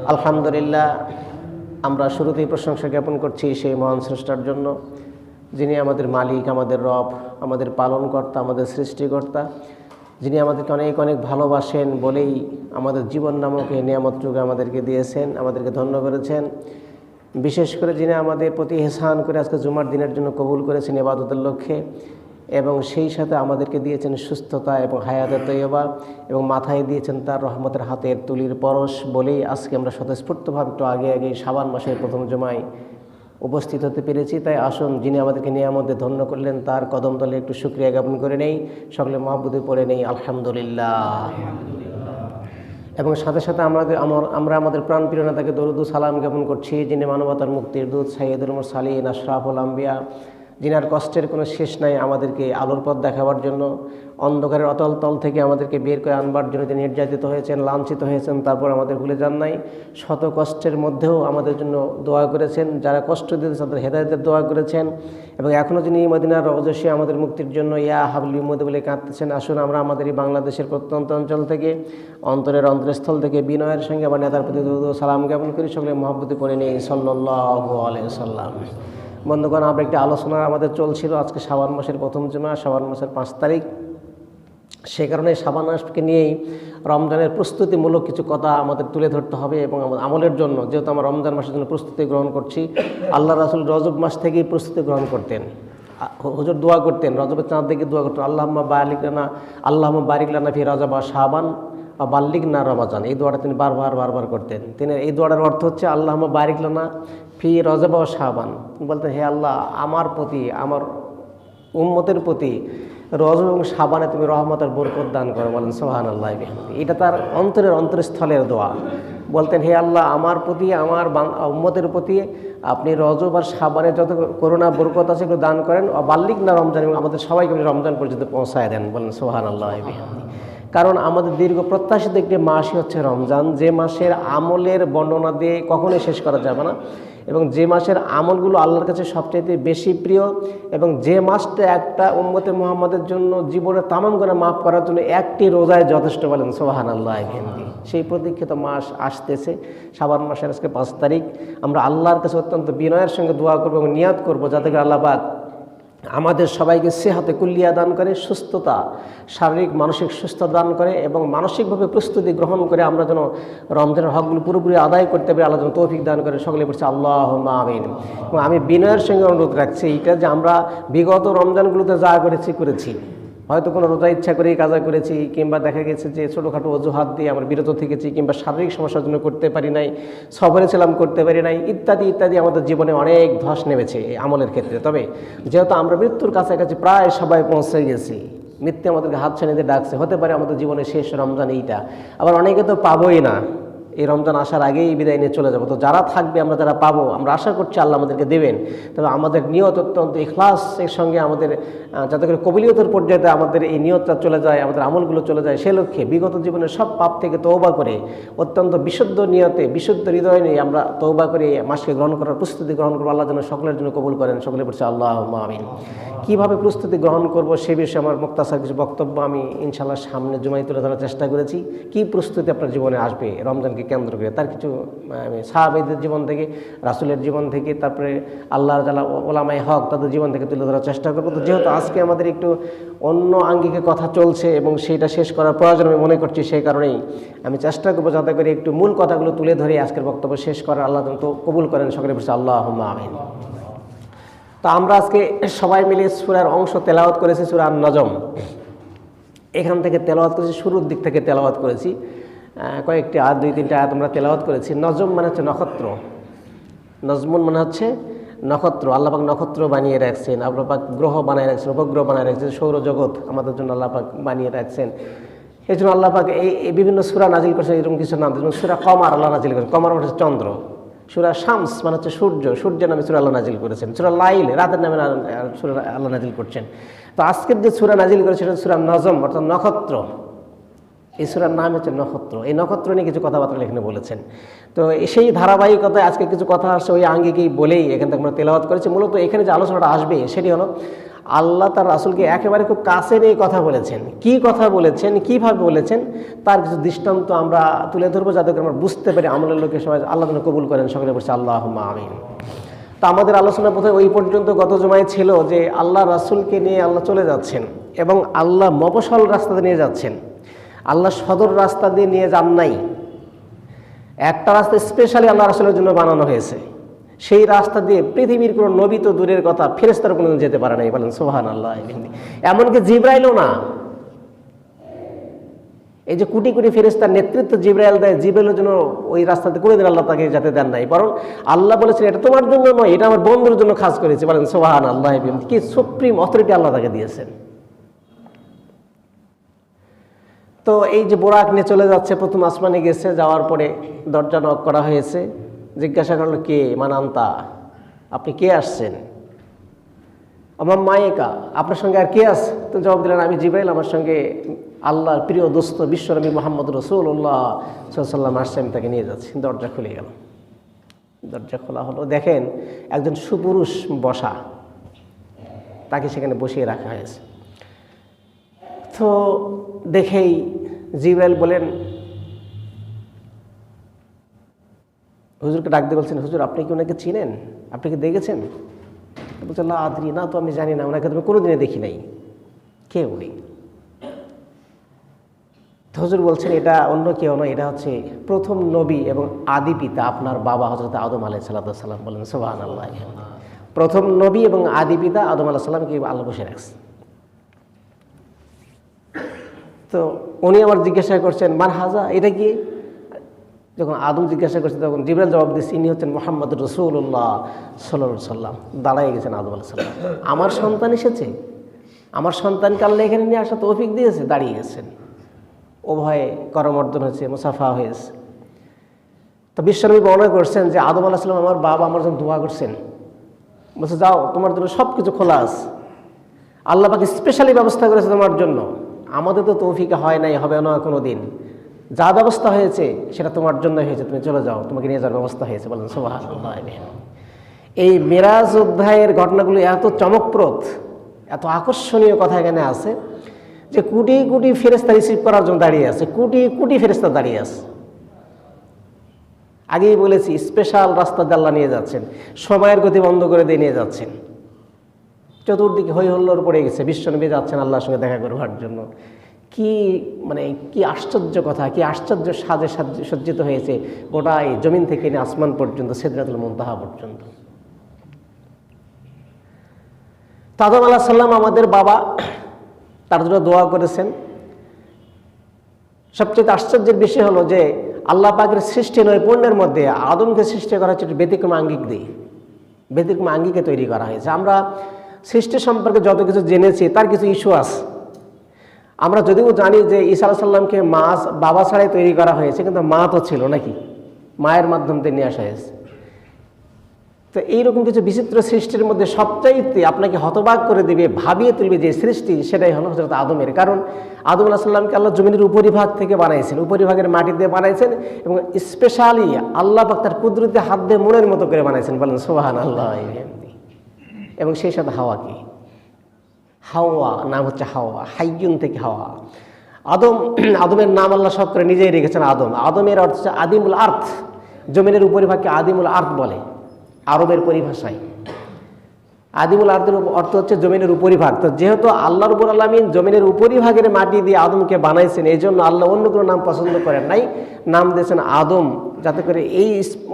আলহামদুলিল্লাহ, আমরা শুরুতেই প্রশংসা জ্ঞাপন করছি সেই মহান স্রষ্টার জন্য, যিনি আমাদের মালিক, আমাদের রব, আমাদের পালনকর্তা, আমাদের সৃষ্টিকর্তা, যিনি আমাদেরকে অনেক অনেক ভালোবাসেন বলেই আমাদের জীবন নামক এই নিয়ামতটুকু আমাদেরকে দিয়েছেন, আমাদেরকে ধন্য করেছেন। বিশেষ করে যিনি আমাদের প্রতি ইহসান করে আজকে জুমার দিনের জন্য কবুল করেছেন ইবাদতের লক্ষ্যে, এবং সেই সাথে আমাদেরকে দিয়েছেন সুস্থতা এবং হায়াতে তৈয়বা, এবং মাথায় দিয়েছেন তার রহমতের হাতের তুলির পরশ বলেই আজকে আমরা স্বতঃস্ফূর্তভাবে একটু আগে শাবান মাসের প্রথম জুমায় উপস্থিত হতে পেরেছি। তাই আসুন, যিনি আমাদেরকে নিয়ামতে ধন্য করলেন তার কদম তলে একটু শুকরিয়া জ্ঞাপন করে নেই, সকলে মহব্বতে পড়ে নেই আলহামদুলিল্লাহ। এবং সাথে সাথে আমরা আমাদের প্রাণপ্রিয় নেতাকে দরুদ ও সালাম জ্ঞাপন করছি, যিনি মানবতার মুক্তির দূত, সাইয়্যিদুল মুরসালিন, আশরাফুল আম্বিয়া, যিনার কষ্টের কোনো শেষ নাই, আমাদেরকে আলোর পথ দেখাবার জন্য, অন্ধকারের অতল তল থেকে আমাদেরকে বের করে আনবার জন্য তিনি নির্যাতিত হয়েছেন, লাঞ্ছিত হয়েছেন, তারপর আমাদের ভুলে যান নাই। শত কষ্টের মধ্যেও আমাদের জন্য দোয়া করেছেন, যারা কষ্ট দিয়েছে তাদের হেদায়েতের দোয়া করেছেন, এবং এখনও যিনি মদিনার রওজা আমাদের মুক্তির জন্য ইয়া হাবলি উম্মতি বলে কাঁদতেছেন। আসুন, আমরা আমাদের এই বাংলাদেশের প্রত্যন্ত অঞ্চল থেকে, অন্তরের অন্তরস্থল থেকে বিনয়ের সঙ্গে আমার নেতার প্রতি দরুদ ও সালাম জ্ঞাপন করি, সকলে মহব্বতে পড়ে নেই সাল্লাল্লাহু আলাইহি ওয়াসাল্লাম। বন্ধুগণ, আমরা একটি আলোচনা আমাদের চলছিল, আজকে শাবান মাসের প্রথম জুমা, শাবান মাসের 5 তারিখ। সে কারণে শাবান মাসকে নিয়েই রমজানের প্রস্তুতিমূলক কিছু কথা আমাদের তুলে ধরতে হবে, এবং আমাদের আমলের জন্য, যেহেতু আমরা রমজান মাসের জন্য প্রস্তুতি গ্রহণ করছি, আল্লাহ রাসূল রজব মাস থেকেই প্রস্তুতি গ্রহণ করতেন। হুজুর দোয়া করতেন, রজবের চাঁদ দেখে দোয়া করতেন, আল্লাহুম্মা বারিক লানা ফি রজব ওয়া শাবান বা বাল্লিগনা রমাজান। এই দোয়াটা তিনি বারবার করতেন। তিনি এই দোয়াটার অর্থ হচ্ছে আল্লাহুম্মা বারিক লানা ফি রজব ওয়া শাবান। বলতেন, হে আল্লাহ, আমার প্রতি, আমার উম্মতের প্রতি রজব এবং শাবানে তুমি রহমত আর বরকত দান করো। বলেন সুবহানাল্লাহ। এটা তার অন্তরস্থলের দোয়া। বলতেন, হে আল্লাহ, আমার প্রতি, আমার উম্মতের প্রতি আপনি রজব আর শাবানে যত করুণা বরকত আছে এগুলো দান করেন, বাল্লিগনা রমজান, এবং আমাদের সবাইকে আপনি রমজান পর্যন্ত পৌঁছায় দেন। বলেন সুবহানাল্লাহ। কারণ আমাদের দীর্ঘ প্রত্যাশিত একটি মাসই হচ্ছে রমজান, যে মাসের আমলের বর্ণনা দিয়ে কখনোই শেষ করা যাবে না, এবং যে মাসের আমলগুলো আল্লাহর কাছে সবচাইতে বেশি প্রিয়, এবং যে মাসটা একটা উম্মতে মুহাম্মাদের জন্য জীবনের তামাম গুনাহ মাফ করার জন্য একটি রোজায় যথেষ্ট। বলেন সুবহানাল্লাহ। সেই প্রতীক্ষিত মাস আসতেছে, শাবান মাসের আজকে 5 তারিখ। আমরা আল্লাহর কাছে অত্যন্ত বিনয়ের সঙ্গে দোয়া করবো এবং নিয়াত করবো, যাতে করে আল্লাহ পাক আমাদের সবাইকে সেহাতে কুল্লিয়া দান করে, সুস্থতা, শারীরিক মানসিক সুস্থতা দান করে, এবং মানসিকভাবে প্রস্তুতি গ্রহণ করে আমরা যেন রমজানের হকগুলো পুরোপুরি আদায় করতে পারি, আল্লাহ যেন তৌফিক দান করে। সকলে বলছে আল্লাহুম্মা আমিন। এবং আমি বিনয়ের সঙ্গে অনুরোধ রাখছি এইটা, যে আমরা বিগত রমজানগুলোতে যা করেছি, হয়তো কোনো রোজা ইচ্ছা করেই কাজা করেছি, কিংবা দেখা গেছে যে ছোটোখাটো অজুহাত দিয়ে আমরা বিরত থেকেছি, কিংবা শারীরিক সমস্যার জন্য করতে পারি নাই, সফরে ছিলাম করতে পারি নাই, ইত্যাদি আমাদের জীবনে অনেক ধস নেমেছে এই আমলের ক্ষেত্রে। তবে যেহেতু আমরা মৃত্যুর কাছাকাছি প্রায় সবাই পৌঁছে গেছি, মৃত্যু আমাদেরকে হাত ছানিয়ে দিয়ে ডাকছে, হতে পারে আমাদের জীবনের শেষ রমজান এইটা, আবার অনেকে তো পাবোই না, এই রমজান আসার আগেই বিদায় নিয়ে চলে যাবো। তো যারা থাকবে, আমরা যারা পাবো, আমরা আশা করছি আল্লাহ আমাদেরকে দেবেন। তবে আমাদের নিয়ত অত্যন্ত ইখলাসের সঙ্গে, আমাদের যাতে করে কবিলিয়তের পর্যায়ে আমাদের এই নিয়তটা চলে যায়, আমাদের আমলগুলো চলে যায়, সে লক্ষ্যে বিগত জীবনের সব পাপ থেকে তওবা করে অত্যন্ত বিশুদ্ধ নিয়তে, বিশুদ্ধ হৃদয় নিয়ে আমরা তওবা করে মাসকে গ্রহণ করার প্রস্তুতি গ্রহণ করবো। আল্লাহ যেন সকলের জন্য কবুল করেন। সকলে বলছে আল্লাহুম্মা আমিন। কীভাবে প্রস্তুতি গ্রহণ করব সে বিষয়ে আমার মুক্তাসার কিছু বক্তব্য আমি ইনশাআল্লাহ সামনে জুমায় তুলে ধরার চেষ্টা করেছি। কী প্রস্তুতি আপনার জীবনে আসবে রমজানকে কেন্দ্র করে, তার কিছু আমি সাহাবাদের জীবন থেকে, রাসূলের জীবন থেকে, তারপরে আল্লাহর যারা ওলামায়ে হক তাদের জীবন থেকে তুলে ধরার চেষ্টা করবো। তো যেহেতু আজকে আমাদের একটু অন্য আঙ্গিকে কথা চলছে এবং সেইটা শেষ করার প্রয়োজন আমি মনে করছি, সেই কারণেই আমি চেষ্টা করবো যাতে করে একটু মূল কথাগুলো তুলে ধরে আজকের বক্তব্য শেষ করার আল্লাহ তো কবুল করেন। সকলে বলছে আল্লাহুম্মা আমিন। তো আমরা আজকে সবাই মিলে সূরার অংশ তেলাওয়াত করেছি, সূরা আন-নজম। এখান থেকে তেলাওয়াত করেছি, শুরুর দিক থেকে তেলাওয়াত করেছি, কয়েকটি আয়াত, 2-3টা আয়াত আমরা তেলাওয়াত করেছি। নজম মানে হচ্ছে নক্ষত্র, নজমুন মানে হচ্ছে নক্ষত্র। আল্লাহ পাক নক্ষত্র বানিয়ে রাখছেন, আল্লাহ পাক গ্রহ বানিয়ে রাখছেন, উপগ্রহ বানিয়ে রাখছেন, সৌরজগৎ আমাদের জন্য আল্লাহ পাক বানিয়ে রাখছেন। এই জন্য আল্লাহ পাক এই বিভিন্ন সূরা নাজিল করেছেন, এরকম কিছু নাম। যেমন সূরা কমার আল্লাহ নাজিল করেছেন, কমার মানে হচ্ছে চন্দ্র। সূরা শামস মানে হচ্ছে সূর্য, সূর্যের নামে সূরা আল্লাহ নাজিল করেছেন। সূরা লাইল রাতের নামে সূরা আল্লাহ নাজিল করছেন। তো আজকের যে সূরা নাজিল করেছেন সেটা সূরা নজম, অর্থাৎ নক্ষত্র। এই সূরার নাম হচ্ছে নক্ষত্র। এই নক্ষত্র নিয়ে কিছু কথাবার্তা এখানে বলেছেন। তো সেই ধারাবাহিকতায় আজকে কিছু কথা আসছে, ওই আঙ্গিকেই বলেই এখান থেকে আমরা তেলাওয়াত করেছি। মূলত এখানে যে আলোচনাটা আসবে সেটি হলো আল্লাহ তার রাসূলকে একেবারে খুব কাছে নিয়ে কথা বলেছেন। কি কথা বলেছেন, কিভাবে বলেছেন, তার কিছু দৃষ্টান্ত আমরা তুলে ধরবো, যাতে করে আমরা বুঝতে পারি আমলের লোকে সবাই আল্লাহ যেন কবুল করেন। সকলে বলছে আল্লাহুম্মা আমিন। তো আমাদের আলোচনা প্রথমে ওই পর্যন্ত গত জুমায় ছিল যে আল্লাহ রাসূলকে নিয়ে আল্লাহ চলে যাচ্ছেন এবং আল্লাহ মফস্বল রাস্তাতে নিয়ে যাচ্ছেন। আল্লাহ সদর রাস্তা দিয়ে নিয়ে যান নাই, একটা রাস্তা স্পেশালি আল্লাহ রাসূলের জন্য বানানো হয়েছে। সেই রাস্তা দিয়ে পৃথিবীর কোনো নবী তো দূরের কথা, ফেরেশতারা কোনোদিন যেতে পারে নাই, বলেন সুবহানাল্লাহ। এমনকি জিবরাইলও না। এই যে কোটি কোটি ফেরেশতার নেতৃত্ব জিবরাইল দেয়, জিবরাইলের জন্য ওই রাস্তাতে কোনোদিন আল্লাহ তাকে যেতে দেন নাই, বরং আল্লাহ বলেছেন এটা তোমার জন্য নয়, এটা আমার বন্ধুর জন্য খাস করেছে, বলেন সুবহানাল্লাহ। কি সুপ্রিম অথরিটি আল্লাহ তাকে দিয়েছেন। তো এই যে বোরাক নিয়ে চলে যাচ্ছে, প্রথম আসমানে গেছে, যাওয়ার পরে দরজা নক করা হয়েছে, জিজ্ঞাসা করলো কে, মানান্তা, আপনি কে আসছেন? আমার মায়েকা, আপনার সঙ্গে আর কে আছে? তো জবাব দিলেন আমি জিবরাইল, আমার সঙ্গে আল্লাহর প্রিয় দোস্ত বিশ্বনবী মুহাম্মদ রাসূলুল্লাহ সাল্লাল্লাহু আলাইহি ওয়াসাল্লাম আসছে, আমি তাকে নিয়ে যাচ্ছি। দরজা খুলে গেল, দরজা খোলা হলো, দেখেন একজন সুপুরুষ বসা, তাকে সেখানে বসিয়ে রাখা হয়েছে। তো দেখেই জিবরাইল বলেন, হুজুরকে ডাক দিয়ে বলছেন, হুজুর আপনি কি ওনাকে চিনেন, আপনি কি দেখেছেন? বলছে লা আদরি, না তো আমি জানি না, ওনাকে তুমি কোনোদিনে দেখি নাই, কে উনি? হুজুর বলছেন এটা অন্য কেউ নয়, এটা হচ্ছে প্রথম নবী এবং আদি পিতা, আপনার বাবা হযরত আদম আলাইহিস সালাম। বলেন সুবহানাল্লাহ। প্রথম নবী এবং আদি পিতা আদম আলাইহিস সালামকে আল্লাহ বসে রাখছে। তো উনি আমার জিজ্ঞাসা করছেন মান হাজা, এটা কি? যখন আদম জিজ্ঞাসা করছে তখন জিবরাইল জবাব দিচ্ছে ইনি হচ্ছেন মুহাম্মদ রাসূলুল্লাহ সাল্লাল্লাহু আলাইহি ওয়াসাল্লাম। দাঁড়ায় গেছেন আদম আলাইহিস সালাম, আমার সন্তান এসেছে, আমার সন্তানকে আল্লাহ এখানে নিয়ে আসা তৌফিক দিয়েছে, দাঁড়িয়ে গেছেন। উভয়ে করমর্দন হয়েছে, মুসাফা হয়েছে। তো বিশ্বনবী বর্ণনা করছেন যে আদম আলাইহিস সালাম আমার বাবা আমার জন্য দোয়া করছেন, বলছে যাও তোমার জন্য সব কিছু খোলা আছে, আল্লাহ পাক স্পেশালি ব্যবস্থা করেছে তোমার জন্য, আমাদের তো তৌফিক হয় নাই, হবে না কোনো দিন, যা ব্যবস্থা হয়েছে সেটা তোমার জন্য হয়েছে, তুমি চলে যাও, তোমাকে নিয়ে যাওয়ার ব্যবস্থা হয়েছে। বলেন সুবহানাল্লাহ। এই মেরাজ অধ্যায়ের ঘটনাগুলো এত চমকপ্রদ, এত আকর্ষণীয় কথা এখানে আছে যে কোটি কোটি ফেরেশতা রিসিভ করার জন্য দাঁড়িয়ে আছে, কোটি কোটি ফেরেশতা দাঁড়িয়ে আছে। আগেই বলেছি স্পেশাল রাস্তা দিয়ে আল্লাহ নিয়ে যাচ্ছেন, সময়ের গতি বন্ধ করে দিয়ে নিয়ে যাচ্ছেন। চতুর্দিকে হই হল্লোড় পড়ে গেছে, বিশ্বনবী যাচ্ছেন আল্লাহর সঙ্গে দেখা করবার জন্য। কি মানে কি আশ্চর্য কথা, কি আশ্চর্য সাজে সজ্জিত হয়েছে গোটা এই জমিন থেকে নিয়ে আসমান পর্যন্ত, সিদরাতুল মুনতাহা পর্যন্ত। আদম আলাইহিস সালাম আমাদের বাবা, তার জন্য দোয়া করেছেন। সবচেয়ে আশ্চর্যের বিষয় হলো যে আল্লাহ পাকের সৃষ্টি নৈপুণ্যের মধ্যে আদমকে সৃষ্টি করা হচ্ছে ব্যতিক্রম আঙ্গিক দিয়ে, ব্যতিক্রম আঙ্গিকে তৈরি করা হয়েছে। আমরা সৃষ্টি সম্পর্কে যত কিছু জেনেছি তার কিছু ইস্যু আছে। আমরা যদিও জানি যে ঈসা আলাইহিস সালামকে মা বাবা ছাড়াই তৈরি করা হয়েছে, কিন্তু মা তো ছিল নাকি, মায়ের মাধ্যমে নিয়ে আসা হয়েছে। তো এইরকম কিছু বিচিত্র সৃষ্টির মধ্যে সবচাইতে আপনাকে হতবাক করে দিবে, ভাবিয়ে তুলবে যে সৃষ্টি, সেটাই হলো হযরত আদমের। কারণ আদম আলাইহিস সালামকে আল্লাহ জমিনের উপরিভাগ থেকে বানাইছেন, উপরিভাগের মাটি দিয়ে বানাইছেন এবং স্পেশালি আল্লাহ পাক তার কুদরতে হাত দিয়ে মনের মতো করে বানাইছেন। বলেন সুবহানাল্লাহ। এবং সেই সাথে হাওয়াকে, হাওয়া নাম হচ্ছে হাওয়া, হাইয়ুন থেকে হাওয়া। আদমের নাম আল্লাহ সব করে নিজেই রেখেছেন আদম। আদমের অর্থ হচ্ছে আদিমুল আর্থ, জমিনের উপরিভাগকে আদিমুল আর্থ বলে আরবের পরিভাষায়। আদিমুল আর্থের অর্থ হচ্ছে জমিনের উপরিভাগ। তো যেহেতু আল্লাহ রাব্বুল আলামিন জমিনের উপরিভাগের মাটি দিয়ে আদমকে বানাইছেন, এই জন্য আল্লাহ অন্য কোনো নাম পছন্দ করেন নাই, নাম দিয়েছেন আদম, যাতে করে এই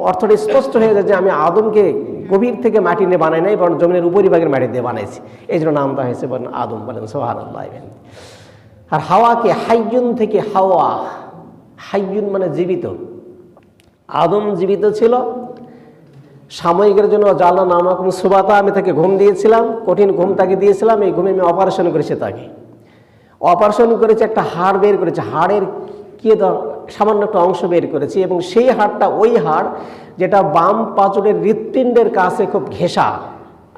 অর্থটা স্পষ্ট হয়ে যায় যে আমি আদমকে গভীর থেকে মাটি নিয়ে বানাই নাই, বরং জমিনের উপরিভাগের মাটি দিয়ে বানাইছি, এই জন্য নামটা হয়েছে বলেন আদম। বলেন সুবহানাল্লাহ। আর হাওয়াকে হাইয়ুন থেকে হাওয়া, হাইয়ুন মানে জীবিত। আদম জীবিত ছিল, সাময়িকের জন্য জালা নামাকুম সুবাতা, আমি তাকে ঘুম দিয়েছিলাম, কঠিন ঘুম তাকে দিয়েছিলাম, এই ঘুমে আমি অপারেশন করেছি, তাকে অপারেশন করেছি, একটা হাড় বের করেছি, হাড়ের কি সামান্য একটা অংশ বের করেছি, এবং সেই হাড়টা ওই হাড় যেটা বাম পাঁজরের হৃৎপিণ্ডের কাছে খুব ঘেঁষা।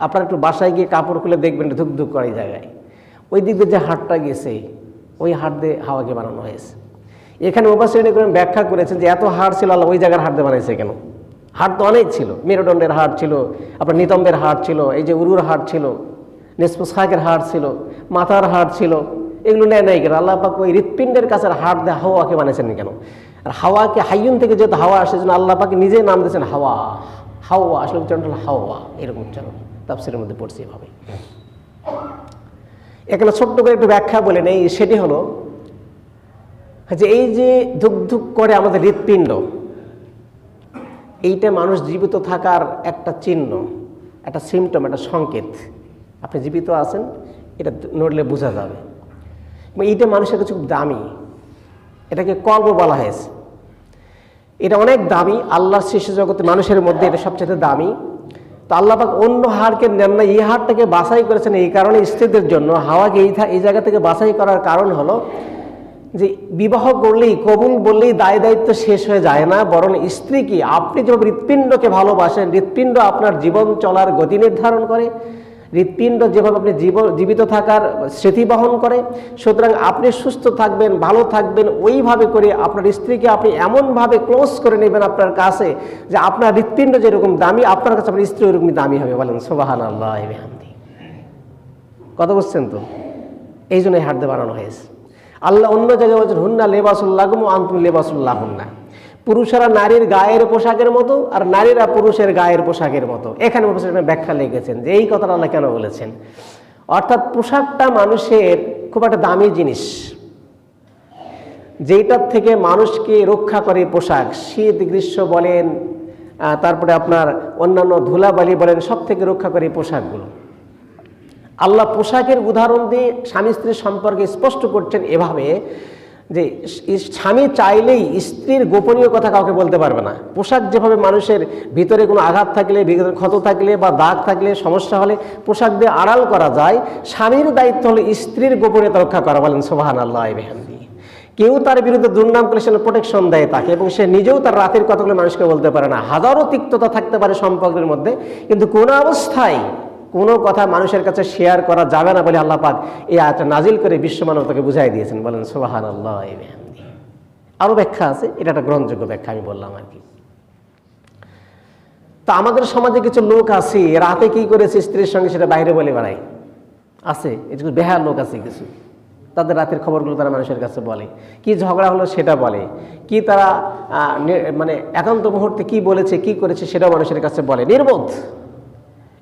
আপনারা একটু বাসায় গিয়ে কাপড় খুলে দেখবেন ধুক ধুক করে জায়গায়, ওই দিক দিয়ে যে হাড়টা গেছে ওই হাড় দিয়ে হাওয়াকে বানানো হয়েছে। এখানে মুফাসসিরিন করে ব্যাখ্যা করেছেন যে এত হাড় ছিল আল্লাহ ওই জায়গার হাড় দিয়ে বানাইছে কেন? হাড় তো অনেক ছিল, মেরুদণ্ডের হাড় ছিল, আপনার নিতম্বের হাড় ছিল, এই যে উরুর হাড় ছিল, নিসফু সাকের হাড় ছিল, মাথার হাড় ছিল, এগুলো নেয় নাই কেন? আল্লাহ পাক ওই হৃৎপিণ্ডের কাছে হাড় দিয়ে হাওয়াকে বানিয়েছেন কেন? আর হাওয়াকে হাইয়ুন থেকে যেহেতু হাওয়া আসে, জন্য আল্লাহ পাক নিজে নাম দিয়েছেন হাওয়া। হাওয়া আসলে উচ্চারণ হলো হাওয়া, এরকম উচ্চারণ তাফসীরের মধ্যে পড়ছি এভাবে। এখানে ছোট্ট করে একটু ব্যাখ্যা বলে নেই, সেটি হলো যে এই যে ধুক ধুক করে আমাদের হৃৎপিণ্ড, এইটা মানুষ জীবিত থাকার একটা চিহ্ন, একটা সিমটম, একটা সংকেত। আপনি জীবিত আছেন এটা নড়লে বোঝা যাবে। এইটা মানুষের কাছে খুব দামি, এটাকে কল্ব বলা হয়েছে। এটা অনেক দামি, আল্লাহর সৃষ্টি জগতে মানুষের মধ্যে এটা সবচেয়ে দামি। তো আল্লাহ পাক অন্য হাড়কে নেন না, এই হাড়টাকে বাছাই করেছেন এই কারণে স্ত্রীদের জন্য। হাওয়াকে এই জায়গা থেকে বাছাই করার কারণ হলো যে বিবাহ করলেই, কবুল বললেই দায় দায়িত্ব শেষ হয়ে যায় না, বরং স্ত্রী কি আপনি যেভাবে হৃৎপিণ্ডকে ভালোবাসেন, হৃৎপিণ্ড আপনার জীবন চলার গতি নির্ধারণ করে, হৃৎপিণ্ড যেভাবে আপনি জীবিত থাকার স্মৃতি বহন করে, সুতরাং আপনি সুস্থ থাকবেন, ভালো থাকবেন, ওইভাবে করে আপনার স্ত্রীকে আপনি এমনভাবে ক্লোজ করে নেবেন আপনার কাছে যে আপনার হৃৎপিণ্ড যেরকম দামি, আপনার কাছে আপনার স্ত্রী ওরকমই দামি হবে। বলেন সুবহানাল্লাহ ওয়া বিহামদিহি। কথা বুঝছেন তো? এই জন্যই হাড় দিয়ে বানানো হয়েছে। আল্লাহ অন্য জায়গায় বলছেন হুন্না লিবাসুল লাকুম ওয়া আনতুম লিবাসুল লাহুন্না। পুরুষেরা নারীর গায়ের পোশাকের মতো আর নারীরা পুরুষের গায়ের পোশাকের মতো। এখানে ব্যাখ্যা লিখেছেন যে এই কথাটা আল্লাহ কেন বলেছেন। অর্থাৎ পোশাকটা মানুষের খুব একটা দামি জিনিস, যেটার থেকে মানুষকে রক্ষা করে পোশাক। শীত গ্রীষ্ম বলেন, তারপরে আপনার অন্যান্য ধুলাবালি বলেন, সব থেকে রক্ষা করে পোশাকগুলো। আল্লাহ পোশাকের উদাহরণ দিয়ে স্বামী স্ত্রীর সম্পর্কে স্পষ্ট করছেন এভাবে যে স্বামী চাইলেই স্ত্রীর গোপনীয় কথা কাউকে বলতে পারবে না। পোশাক যেভাবে মানুষের ভিতরে কোনো আঘাত থাকলে, ভিতরে ক্ষত থাকলে বা দাগ থাকলে, সমস্যা হলে পোশাক দিয়ে আড়াল করা যায়, স্বামীর দায়িত্ব হলো স্ত্রীর গোপনীয়তা রক্ষা করা। বলেন সুবহানাল্লাহ ওয়া বিহামদিহি। কেউ তার বিরুদ্ধে দুর্নাম করলে সে প্রোটেকশন দেয় তাকে, এবং সে নিজেও তার রাতের কথাগুলো মানুষকে বলতে পারে না। হাজারো তিক্ততা থাকতে পারে সম্পর্কের মধ্যে, কিন্তু কোনো অবস্থায় কোনো কথা মানুষের কাছে শেয়ার করা যাবে না বলে আল্লাহ পাক এই আয়াতটা নাজিল করে বিশ্ব মানবতাকে বুঝাই দিয়েছেন। বলেন সুবহানাল্লাহ ওয়া বিহামদিহি। আরও ব্যাখ্যা আছে, এটা একটা গ্রহণযোগ্য ব্যাখ্যা আমি বললাম আর কি। তা আমাদের সমাজে কিছু লোক আছে রাতে কি করেছে স্ত্রীর সঙ্গে সেটা বাইরে বলে বেড়ায়, আছে কিছু বেহার লোক আছে কিছু, তাদের রাতের খবরগুলো তারা মানুষের কাছে বলে, কি ঝগড়া হলো সেটা বলে, কি তারা মানে একান্ত মুহূর্তে কি বলেছে কি করেছে সেটাও মানুষের কাছে বলে, নির্বোধ।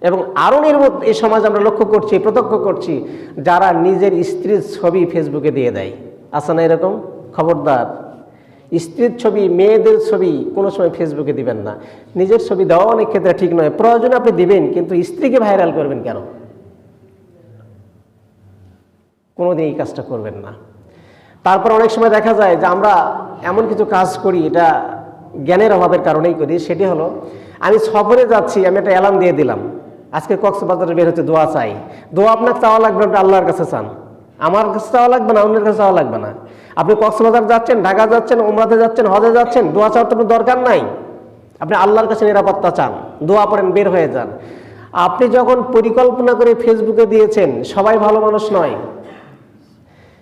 এবং আরও নির্বোধ এই সমাজ আমরা লক্ষ্য করছি, প্রত্যক্ষ করছি, যারা নিজের স্ত্রীর ছবি ফেসবুকে দিয়ে দেয়। আছে না এরকম? খবরদার, স্ত্রীর ছবি, মেয়েদের ছবি কোনো সময় ফেসবুকে দিবেন না। নিজের ছবি দেওয়া অনেক ক্ষেত্রে ঠিক নয়, প্রয়োজনে আপনি দিবেন, কিন্তু স্ত্রীকে ভাইরাল করবেন কেন? কোনোদিন এই কাজটা করবেন না। তারপর অনেক সময় দেখা যায় যে আমরা এমন কিছু কাজ করি, এটা জ্ঞানের অভাবের কারণেই করি। সেটি হলো, আমি সফরে যাচ্ছি, আমি একটা অ্যালার্ম দিয়ে দিলাম আজকে কক্সবাজারে বের হচ্ছে, দোয়া চাই। দোয়া আপনাকে চাওয়া লাগবে, আপনি আল্লাহর কাছে চান। আমার কাছে চাওয়া লাগবে না, অন্যের কাছে চাওয়া লাগবে না। আপনি কক্সবাজার যাচ্ছেন, ঢাকা যাচ্ছেন, উমরাতে যাচ্ছেন, হজে যাচ্ছেন, দোয়া চাওয়ার তো দরকার নাই। আপনি আল্লাহর কাছে নিরাপত্তা চান, দোয়া পড়েন, বের হয়ে যান। আপনি যখন পরিকল্পনা করে ফেসবুকে দিয়েছেন, সবাই ভালো মানুষ নয়,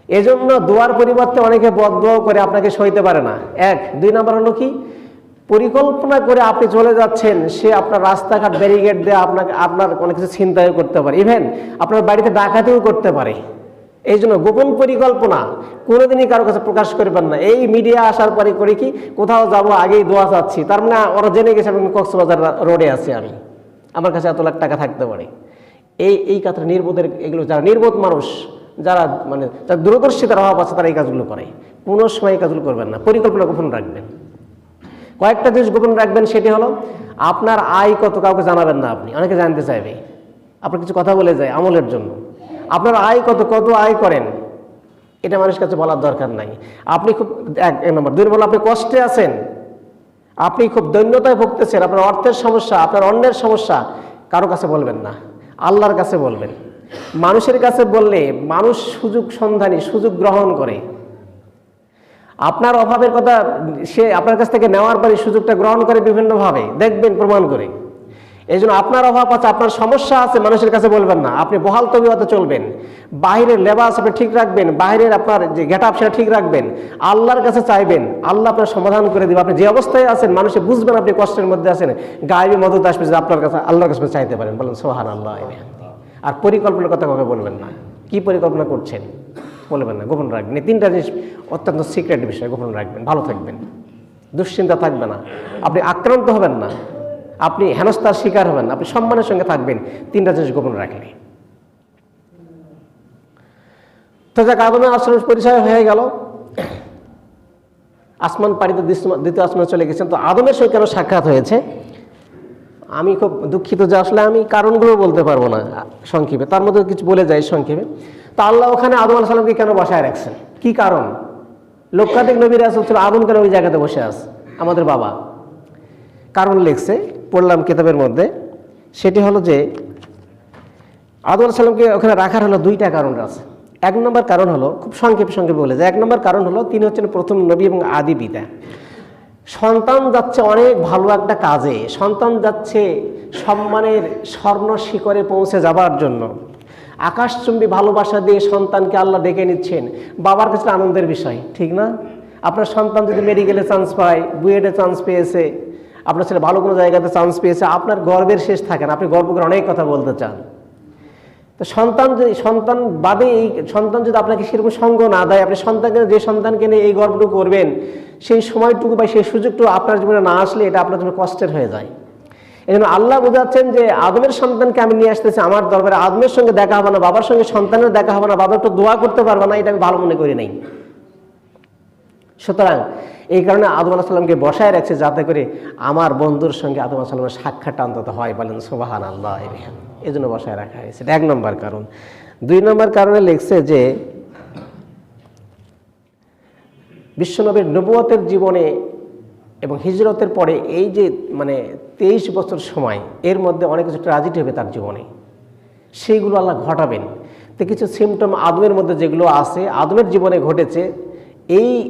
এজন্য দোয়ার পরিবর্তে অনেকে বদদোয়া করে আপনাকে সইতে পারে না। এক, দুই নাম্বার হলো কি, পরিকল্পনা করে আপনি চলে যাচ্ছেন, সে আপনার রাস্তাঘাট ব্যারিকেড দিয়ে আপনার অনেক কিছু ছিনতাই করতে পারে, ইভেন আপনার বাড়িতে ডাকাতিও করতে পারে। এই জন্য গোপন পরিকল্পনা কোনোদিনই কারো কাছে প্রকাশ করবেন না। এই মিডিয়া আসার পরে করে কি, কোথাও যাব আগেই দোয়া চাচ্ছি, তার মানে ওরা জেনে গেছে আমি কক্সবাজার রোডে আছি, আমি আমার কাছে এত লাখ টাকা থাকতে পারে। এই কথাটা নির্বোধের, এগুলো যারা নির্বোধ মানুষ, যারা মানে যারা দূরদর্শিতার অভাব আছে, তারা এই কাজগুলো করে। কোনো সময় এই কাজগুলো করবেন না, পরিকল্পনা গোপন রাখবেন। কয়েকটা জিনিস গোপন রাখবেন, সেটি হলো আপনার আয় কত কাউকে জানাবেন না। আপনি অনেকে জানতে চাইবে, আপনার কিছু কথা বলে যায় আমলের জন্য। আপনার আয় কত, কত আয় করেন, এটা মানুষের কাছে বলার দরকার নাই। আপনি খুব এক নম্বর। দুই নম্বর, আপনি কষ্টে আছেন, আপনি খুব দৈন্যতায় ভুগতেছেন, আপনার অর্থের সমস্যা, আপনার অন্যের সমস্যা, কারো কাছে বলবেন না, আল্লাহর কাছে বলবেন। মানুষের কাছে বললে মানুষ সুযোগ সন্ধানী, সুযোগ গ্রহণ করে। আপনার অভাবের কথা সে আপনার কাছ থেকে নেওয়ার পরে সুযোগটা গ্রহণ করে বিভিন্নভাবে, দেখবেন প্রমাণ করে। এই জন্য আপনার অভাব আছে, আপনার সমস্যা আছে, মানুষের কাছে বলবেন না। আপনি বহাল তবিয়তে চলবেন, বাহিরের লেবাস আপনি ঠিক রাখবেন, বাহিরের আপনার যে গেট আপ সেটা ঠিক রাখবেন, আল্লাহর কাছে চাইবেন, আল্লাহ আপনার সমাধান করে দেবে। আপনি যে অবস্থায় আছেন মানুষে বুঝবেন আপনি কষ্টের মধ্যে আছেন, গায়েবী মদত আসবে, যে আপনার কাছে আল্লাহর কাছে চাইতে পারেন। বলেন সুবহানাল্লাহ। আর পরিকল্পনার কথা কাউকে বলবেন না। কি পরিকল্পনা করছেন বলবেন না, গোপন রাখবেন। এই 3টা জিনিস অত্যন্ত সিক্রেট বিষয়, গোপন রাখবেন, ভালো থাকবেন, দুশ্চিন্তা থাকবে না, আপনি আক্রান্ত হবেন না, আপনি হেনস্থার শিকার হবেন না, আপনি সম্মানের সঙ্গে থাকবেন 3টা জিনিস গোপন রাখলে। তো যাক, আদমের আশ্রমের পরিচয় হয়ে গেল। আসমান পাড়িতে দ্বিতীয় আসমানে চলে গেছেন। তো আদমের সঙ্গে কেন সাক্ষাৎ হয়েছে, আমি খুব দুঃখিত যে আসলে আমি কারণগুলো বলতে পারবো না সংক্ষেপে, তার মধ্যে কিছু বলে যাই সংক্ষেপে। তো আল্লাহ ওখানে আদম আলাইহিস সালামকে কেন বসায় রাখছেন, কি কারণ? লক্ষাধিক নবী রাসূল ছিল, আদম কেন ওই জায়গাতে বসে আছে? আমাদের বাবা কারণ লিখছে, পড়লাম কিতাবের মধ্যে। সেটি হলো যে আদম আলাইহিস সালামকে ওখানে রাখার হলো 2টা কারণ আছে। 1 নম্বর কারণ হলো, খুব সংক্ষেপে বলে যায়, 1 নম্বর কারণ হলো তিনি হচ্ছেন প্রথম নবী এবং আদি পিতা। সন্তান যাচ্ছে অনেক ভালো একটা কাজে, সন্তান যাচ্ছে সম্মানের স্বর্ণ শিখরে পৌঁছে যাবার জন্য, আকাশচুম্বী ভালোবাসা দিয়ে সন্তানকে আল্লাহ ডেকে নিচ্ছেন। বাবার কাছে আনন্দের বিষয়, ঠিক না? আপনার সন্তান যদি মেডিকেলে চান্স পায়, বুয়েটে চান্স পেয়েছে, আপনার ছেলে ভালো কোনো জায়গাতে চান্স পেয়েছে, আপনার গর্বের শেষ থাকে না, আপনি গর্ব করে অনেক কথা বলতে চান। তো সন্তান বাদে এই সন্তান যদি আপনাকে সেরকম সঙ্গ না দেয়, আপনি যে সন্তানকে নিয়ে এই গর্বটুকু করবেন, সেই সময়টুকু বা সেই সুযোগটুকু আপনার জীবনে না আসলে এটা আপনার জন্য কষ্টের হয়ে যায়। এই জন্য আল্লাহ বোঝাচ্ছেন যে আদমের সন্তানকে আমি নিয়ে আসতেছি আমার দরবারে, আদমের সঙ্গে দেখা হবে না, বাবার সঙ্গে সন্তানের দেখা হবে না, বাবা একটু দোয়া করতে পারবে না, এটা আমি ভালো মনে করি নাই। সুতরাং এই কারণে আদম আলাইহিস সালামকে বসায় রাখছে, যাতে করে আমার বন্ধুর সঙ্গে আদম আলাইহিস সালামের সাক্ষাৎ অন্তত হয়। বলেন সুবহানাল্লাহ। এই জন্য বসায় রাখা হয়েছে, 1 নম্বর কারণ। 2 নম্বর কারণে লিখছে যে বিশ্বনবীর নবুয়তের জীবনে এবং হিজরতের পরে এই যে 23 বছর সময়, এর মধ্যে অনেক কিছু ট্র্যাজেডি হবে তার জীবনে, সেইগুলো আল্লাহ ঘটাবেন। তো কিছু সিমটম আদমের মধ্যে যেগুলো আছে, আদমের জীবনে ঘটেছে,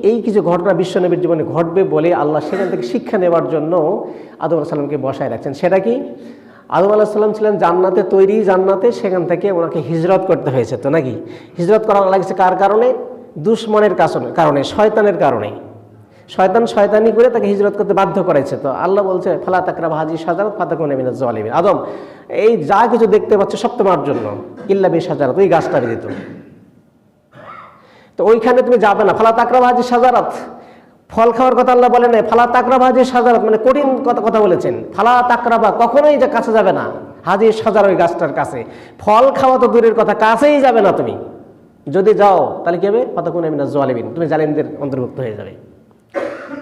এই কিছু ঘটনা বিশ্বনবীর জীবনে ঘটবে বলে আল্লাহ সেখান থেকে শিক্ষা নেওয়ার জন্য আদম আলাইহিস সালামকে বসায় রাখছেন। সেটা কি? আদম আলাইহিস সালাম ছিলেন জান্নাতে, তৈরি জান্নাতে, সেখান থেকে ওনাকে হিজরত করতে হয়েছে। তো নাকি হিজরত করা লাগছে কার কারণে? দুশমনের কারণে, শয়তানের কারণে। শয়তানি করে তাকে হিজরত করতে বাধ্য করেছে। তো আল্লাহ বলছে ফালা তাকরাবু হাযিহি শাজারাত ফাতাকুনা মিনাজ জালিমিন। আদম, এই যা কিছু দেখতে পাচ্ছ সব তোমার জন্য, ইল্লা বিশাজারাত, ওই গাছটা ব্যতীত। তো ওইখানে তুমি যাবে না। ফালা তাকরাবু হাযিহি শাজারাত, ফল খাওয়ার কথা আল্লাহ বলে নাই, ফালা তাকরাবু হাযিহি শাজারাত মানে কঠিন কথা বলেছেন। ফালা তাকরাবা, কখনোই যে কাছে যাবে না, হাযিহি শাজারা, ওই গাছটার কাছে। ফল খাওয়া তো দূরের কথা, কাছেই যাবে না তুমি। যদি যাও তাহলে কি হবে? ফাতাকুনা মিনাজ জালিমিন, তুমি জালিমদের অন্তর্ভুক্ত হয়ে যাবে।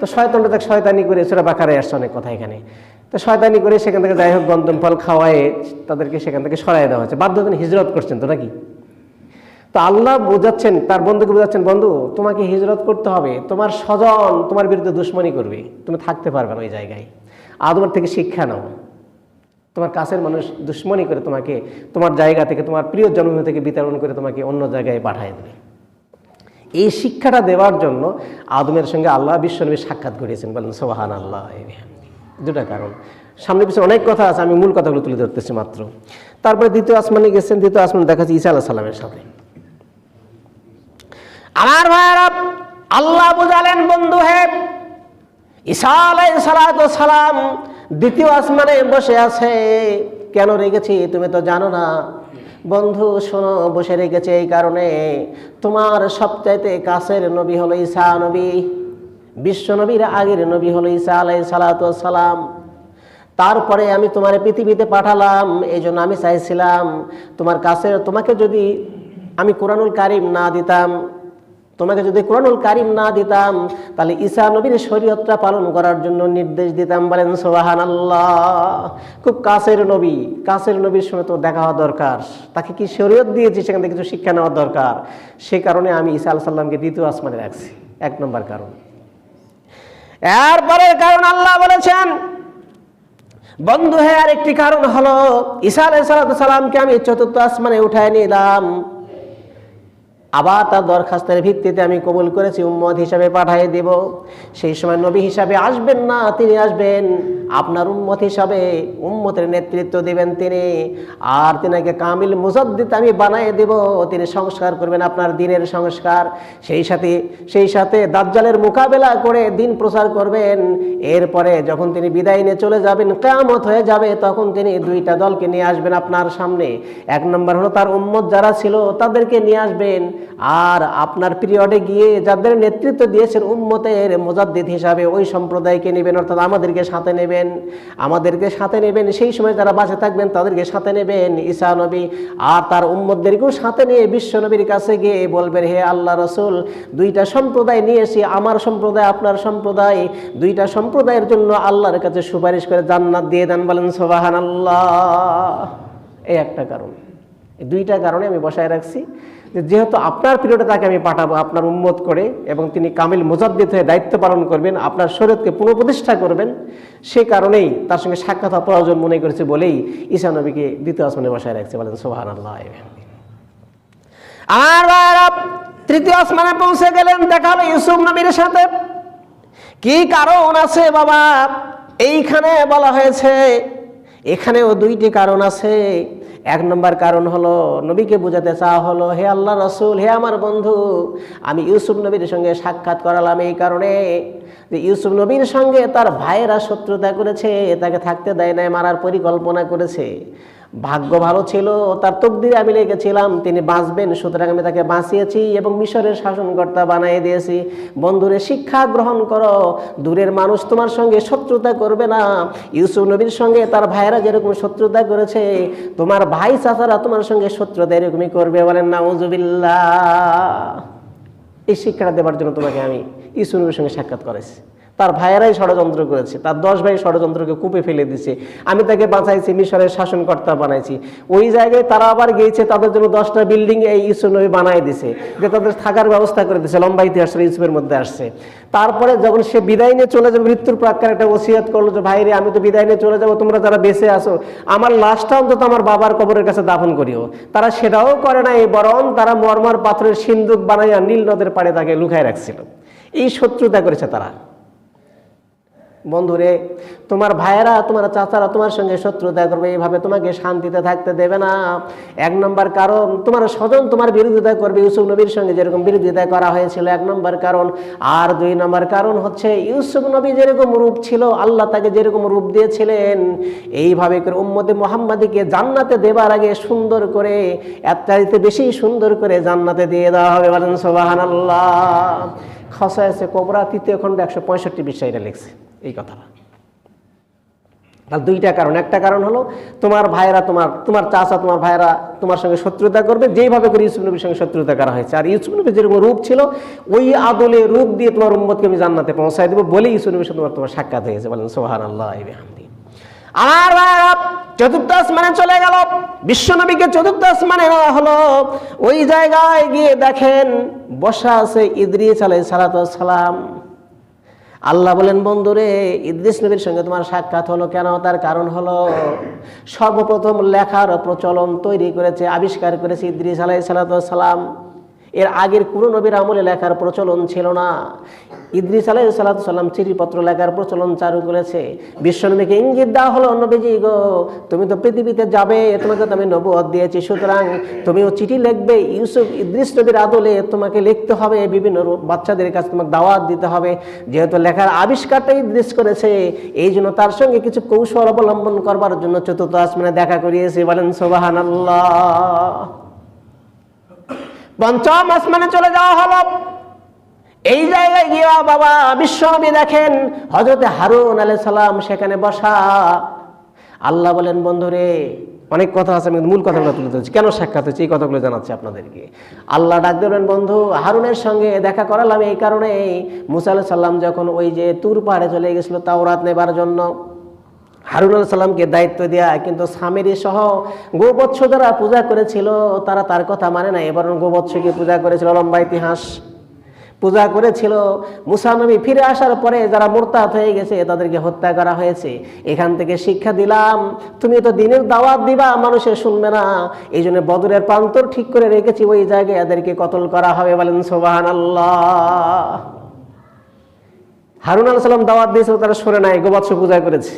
তো শয়তানটা তাকে শয়তানি করে, সূরা বাকারায় আসছে অনেক কথা এখানে। তো শয়তানি করে সেখান থেকে যাই হোক গন্ধম ফল খাওয়ায় তাদেরকে সেখান থেকে সরাই দেওয়া হচ্ছে, বাধ্য করে হিজরত করছেন। তো নাকি? তো আল্লাহ বোঝাচ্ছেন, তার বন্ধুকে বোঝাচ্ছেন, বন্ধু তোমাকে হিজরত করতে হবে, তোমার স্বজন তোমার বিরুদ্ধে দুশ্মনী করবে, তুমি থাকতে পারবে না ওই জায়গায়। আদমের থেকে শিক্ষা নাও। তোমার কাছের মানুষ দুশ্মনী করে তোমাকে তোমার জায়গা থেকে, তোমার প্রিয় জন্মভূমি থেকে বিতরণ করে তোমাকে অন্য জায়গায় পাঠিয়ে দেবে। এই শিক্ষাটা দেওয়ার জন্য আদমের সঙ্গে আল্লাহ বিশ্বনবীর সাক্ষাৎ করিয়েছেন। বলেন সুবহানাল্লাহ। 2টা কারণ, সামনে পিছনে অনেক কথা আছে, আমি মূল কথাগুলো তুলে ধরতেছি মাত্র। তারপরে 2য় আসমানে গেছেন, 2য় আসমানে দেখা যাচ্ছে ঈসা আলাইহিস সালামের সাথে। আমার ভাইরা, আল্লাহ বুঝালেন, বন্ধু হে, ঈসা আলাইহিস সালাম 2য় আসমানে বসে আছে। কেন রেখেছি তুমি তো জানো না বন্ধু, শোনো, বসে রেখেছে এই কারণে, তোমার সবচাইতে কাছের নবী হলো ঈসা নবী, বিশ্ব নবীর আগের নবী হলো ঈসা আলাইহিস সালাম। তারপরে আমি তোমার পৃথিবীতে পাঠালাম, এই জন্য আমি চাইছিলাম তোমার কাছে, তোমাকে যদি আমি কোরআনুল কারীম না দিতাম, তাহলে ঈসা নবীর শরীয়তটা পালন করার জন্য নির্দেশ দিতাম। বলেন সুবহানাল্লাহ। খুব কাছের নবীর সঙ্গে তো দেখা হওয়া দরকার, তাকে কি শরীয়ত দিয়েছি সেখান থেকে কিছু শিক্ষা নেওয়া দরকার। সে কারণে আমি ঈসা আলাইহিস সালামকে 2য় আসমানে রাখছি, 1 নম্বর কারণ। এরপরের কারণ আল্লাহ বলেছেন, বন্ধু হে, আরেকটি কারণ হলো ঈসা আলাইহিস সালামকে আমি 4র্থ আসমানে উঠায় নিলাম, আবার তার দরখাস্তের ভিত্তিতে আমি কবুল করেছি, উম্মত হিসাবে পাঠিয়ে দেব। সেই সময় নবী হিসাবে আসবেন না, তিনি আসবেন আপনার উম্মত হিসাবে উম্মতের নেতৃত্ব দিবেন তিনি, আর তিনাকে কামিল মুজাদ্দিদ আমি বানিয়ে দেব। তিনি সংস্কার করবেন আপনার দিনের সংস্কার, সেই সাথে দাজ্জালের মোকাবেলা করে দিন প্রচার করবেন। এরপরে যখন তিনি বিদায় নিয়ে চলে যাবেন, কিয়ামত হয়ে যাবে, তখন তিনি দুইটা দলকে নিয়ে আসবেন আপনার সামনে। এক নম্বর হলো তার উম্মত যারা ছিল তাদেরকে নিয়ে আসবেন, আর আপনার পিরিয়ডে গিয়ে যাদের নেতৃত্ব দিয়েছেন উম্মতের মুজাদ্দিদ হিসাবে ওই সম্প্রদায়কে নেবেন, অর্থাৎ আমাদেরকে সাথে নেবেন। সেই সময় যারা বাঁচে থাকবেন তাদেরকে সাথে নেবেন, ঈসা নবী আর তার উম্মতদেরকেও সাথে নিয়ে বিশ্ব নবীর কাছে গিয়ে বলবেন, হে আল্লাহ রসুল, দুইটা সম্প্রদায় নিয়ে এসি, আমার সম্প্রদায় আপনার সম্প্রদায়, দুইটা সম্প্রদায়ের জন্য আল্লাহর কাছে সুপারিশ করে জান্নাত দিয়ে দেন। বলেন সুবহানাল্লাহ। এই একটা কারণ, এই দুইটা কারণে আমি বসায় রাখছি, যেহেতু আপনার পিরিয়ডে তাকে আমি পাঠাবো আপনার উম্মত করে, এবং তিনি কামিল মুজাদ্দিদ হয়ে দায়িত্ব পালন করবেন, আপনার শরীয়তকে পুনঃপ্রতিষ্ঠা করবেন, সে কারণেই তার সঙ্গে সাক্ষাৎ হওয়া প্রয়োজন মনে করেছে বলেই ঈসা নবীকে দ্বিতীয় আসমানে বসায় রাখছে। বলেন সুবহানাল্লাহ। আর তৃতীয় আসমানে পৌঁছে গেলেন, দেখা হলো ইউসুফ নবীর সাথে। কি কারণ আছে বাবা এইখানে বলা হয়েছে? এখানেও দুইটি কারণ আছে। এক নম্বর কারণ হলো নবীকে বোঝাতে চাওয়া হলো, হে আল্লাহ রসুল, হে আমার বন্ধু, আমি ইউসুফ নবীর সঙ্গে সাক্ষাৎ করালাম এই কারণে যে ইউসুফ নবীর সঙ্গে তার ভাইয়েরা শত্রুতা করেছে, তাকে থাকতে দেয় নাই, মারার পরিকল্পনা করেছে। ভাগ্য ভালো ছিল, তার তকদিরে আমি লেগেছিলাম তিনি বাঁচবেন, সুতরাং আমি তাকে বাঁচিয়েছি এবং মিশরের শাসনকর্তা বানিয়ে দিয়েছি। বন্ধুরে, শিক্ষা গ্রহণ করো, দূরের মানুষ তোমার সঙ্গে শত্রুতা করবে না। ইউসুফ নবীর সঙ্গে তার ভাইয়েরা যেরকম শত্রুতা করেছে, তোমার ভাই চাচারা তোমার সঙ্গে শত্রুতা এরকমই করবে। বলেন নাউজুবিল্লাহ। এই শিক্ষাটা দেওয়ার জন্য তোমাকে আমি ইউসুফ নবীর সঙ্গে সাক্ষাৎ করেছি। তার ভাইয়েরাই ষড়যন্ত্র করেছে, তার 10 ভাই ষড়যন্ত্রকে কূপে ফেলে দিয়েছে, আমি তাকে বাঁচাইছি, মিশরের শাসনকর্তা বানাইছি। ওই জায়গায় তারা আবার গিয়েছে, তাদের জন্য 10টা বিল্ডিং এই ইউসুফ নবী বানাই দিছে, যে তাদের থাকার ব্যবস্থা করে দিয়েছে। লম্বা ইতিহাস ইউসুফের মধ্যে আসছে। তারপরে যখন সে বিদায় নিয়ে চলে যাবে, মৃত্যুর প্রাক্কার একটা ওসিয়ত করলো যে ভাই রে, আমি তো বিদায় নিয়ে চলে যাবো, তোমরা যারা বেঁচে আসো আমার লাশটা অন্তত আমার বাবার কবরের কাছে দাফন করিও। তারা সেটাও করে নাই, বরং তারা মরমর পাথরের সিন্দুক বানাইয়া নীল নদের পাড়ে তাকে লুকায় রাখছিল। এই শত্রুতা করেছে তারা। বন্ধুরে, তোমার ভাইয়েরা তোমার চাচারা তোমার সঙ্গে শত্রুতা করবে, এইভাবে তোমাকে শান্তিতে থাকতে দেবে না। এক নম্বর কারণ, তোমার স্বজন তোমার বিরোধিতা করবে, ইউসুফ নবীর সঙ্গে যেরকম বিরোধিতা করা হয়েছিল, 1 নম্বর কারণ। আর 2 নম্বর কারণ হচ্ছে ইউসুফ নবী যেরকম রূপ ছিল, আল্লাহ তাকে যেরকম রূপ দিয়েছিলেন, এইভাবে করে উম্মতে মুহাম্মাদীকে জান্নাতে দেবার আগে সুন্দর করে, এর চাইতে বেশি সুন্দর করে জান্নাতে দিয়ে দেওয়া হবে। বলেন সুবহানাল্লাহ। খসায়েসে কোবরা 3য় খণ্ড 165 পৃষ্ঠায় লিখছে এই কথাটা। তাহলে 2টা কারণ। একটা কারণ হলো তোমার ভাইয়েরা তোমার চাচা তোমার ভাইয়েরা তোমার সঙ্গে শত্রুতা করবে, যেইভাবে করে ইউসুফ নবীর সঙ্গে শত্রুতা করা হয়েছে। আর ইউসুফ নবীর যেরকম রূপ ছিল, ওই আদলে রূপ দিয়ে তোমার উম্মতকে আমি জান্নাতে পৌঁছায় দেবো বলে ইউসুফ নবীর সাথে তোমার সাক্ষাৎ হয়েছে। বলেন সুবহানাল্লাহ। আর 4র্থ আসমানে চলে গেল, বিশ্বনবীকে 4র্থ আসমানে নেওয়া হলো। ওই জায়গায় গিয়ে দেখেন বসা আছে ইদ্রিস আলাইহিস সালাম। আল্লাহ বলেন, বন্ধুরে, ইদ্রিস নবীর সঙ্গে তোমার সাক্ষাৎ হলো কেন? তার কারণ হলো সর্বপ্রথম লেখার প্রচলন তৈরি করেছে, আবিষ্কার করেছে ইদ্রিস আলাইহিস সালাম। এর আগের কোনো নবীর আমলে লেখার প্রচলন ছিল না। ইদ্রিস আলাইহিস সালাম চিঠিপত্র লেখার প্রচলন চালু করেছে। বিশ্বনবীকে ইঙ্গিত দেওয়া হলো, নবীজি গো, তুমি তো পৃথিবীতে যাবে, তোমাকে তো আমি নবুয়ত দিয়েছি, সুতরাং তুমিও চিঠি লিখবে। ইদ্রিস নবীর আদলে তোমাকে লিখতে হবে, বিভিন্ন বাচ্চাদের কাছে তোমাকে দাওয়াত দিতে হবে। যেহেতু লেখার আবিষ্কারটা ইদ্রিস করেছে, এই জন্য তার সঙ্গে কিছু কৌশল অবলম্বন করবার জন্য 4র্থ আসমানে দেখা করিয়েছে। বলেন সুবহানাল্লাহ। 5ম আসমানে চলে যাওয়া হলো। এই জায়গায় গিয়া বাবা বিশ্বনবী দেখেন হযরতে হারুন আলাইহিস সালাম সেখানে বসা। আল্লাহ বলেন, বন্ধুরে, অনেক কথা আছে, আমি মূল কথাগুলো তুলে ধরছি, কেন সাক্ষাৎ হচ্ছে এই কথাগুলো জানাচ্ছি আপনাদেরকে। আল্লাহ ডাক দেবেন, বন্ধু হারুনের সঙ্গে দেখা করালাম এই কারণে, মুসা আলাইহিস সালাম যখন ওই যে তুর পাহাড়ে চলে গেছিল তাওরাত নেবার জন্য, হারুন আলাইহিস সালামকে দায়িত্ব দেয়া, কিন্তু সামেরি সহ গোবৎস যারা পূজা করেছিল তারা তার কথা মানে না, এবার গোবৎসকে পূজা করেছিল, লম্বা ইতিহাস পূজা করেছিল। মুসা নবী ফিরে আসার পরে যারা মুরতাদ হয়ে গেছে তাদেরকে হত্যা করা হয়েছে। এখান থেকে শিক্ষা দিলাম, তুমি তো দিনের দাওয়াত দিবা, মানুষের শুনবে না, এই জন্য বদরের প্রান্তর ঠিক করে রেখেছি, ওই জায়গায় এদেরকে কতল করা হবে। বলেন সুবহানাল্লাহ। হারুন আলাইহিস সালাম দাওয়াত দিয়েছিল, তারা সরে নাই, গোবৎস পূজা করেছে।